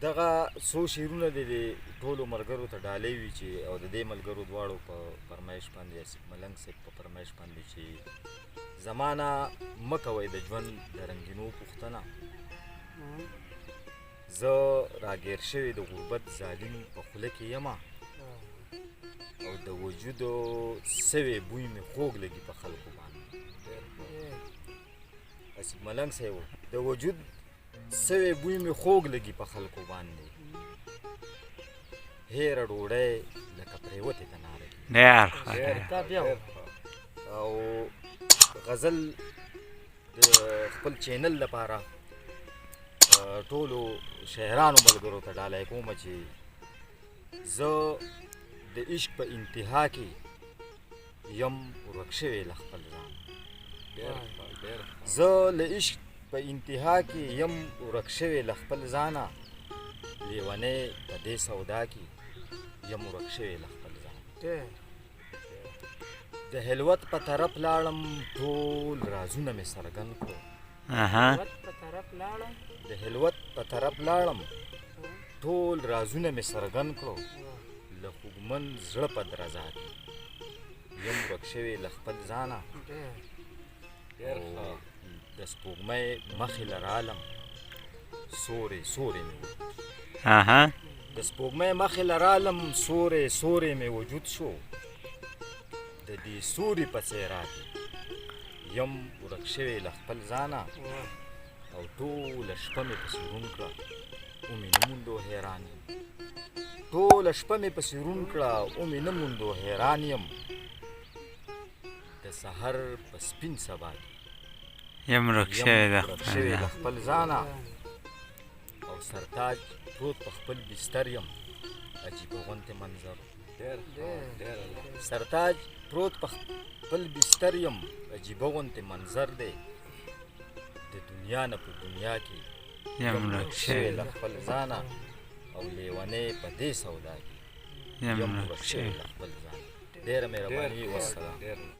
دغه څو شعرونه د ټولو ملګرو ته ډالۍ وي چې او د دې ملګرو دواړو په فرمایش باندې آصف ملنګ صاحب په فرمایش باندې چې زما نه مه کوئ د ژوند د رنګینو پوښتنه زه راګیر شوی د غربت ظالم په خوله کې یمه او د وجودو سوی بوی مې خوږ لګي په خلکو باندې آصف ملنګ صاحب د وجود سوی بوی مې خوږ لګي په خلکو باندې هیره ډوډۍ لکه پرېوتې د ناره او غزل د خپل چینل لپاره ټولو شاعرانو ملګرو ته ډالۍ کومه چې زه د عشق په انتها کې یم ورک شوی له خپل ځان زه له عشق په انتها کې یم ورک شوی له خپل ځانه لیونی په دې سودا کې یم ورک شوی له خپل ځان د حلوت په طرف لاړم ټول رازونه مې څرګند کړو د حلوت په طرف لاړم ټول رازونه مې څرګند کړو له خوږمن زړه په درزا کې یم ورک شوی له خپل ځانه د سپوږمۍ مخې لرالم سورې سورې مې د سپوږمۍ مخې لرالم سورې سورې مې وجود شو د دې سوري په څېره کې یم ورک شوی له خپل ځانه او ټوله شپه مې پسې روڼ کړه ومې نه موندو حیران یم ټوله شپه مې پسې روڼ کړه ومې نه موندو حیران یم د سحر په سپین سبا کې یم ورک شوی له خپل ځانه او سرتاج پروت په خپل بستر یم عجیبه غوندې منظر سرتاج پروت په خپل بستر یم عجیبه غوندې منظر دی د دنیا نه په دنیا کې یم ورک شوی له خپل ځانه او لیونی په دې سودا کې یم ورک شوی له خپل ځانه ډېره مهرباني والسلام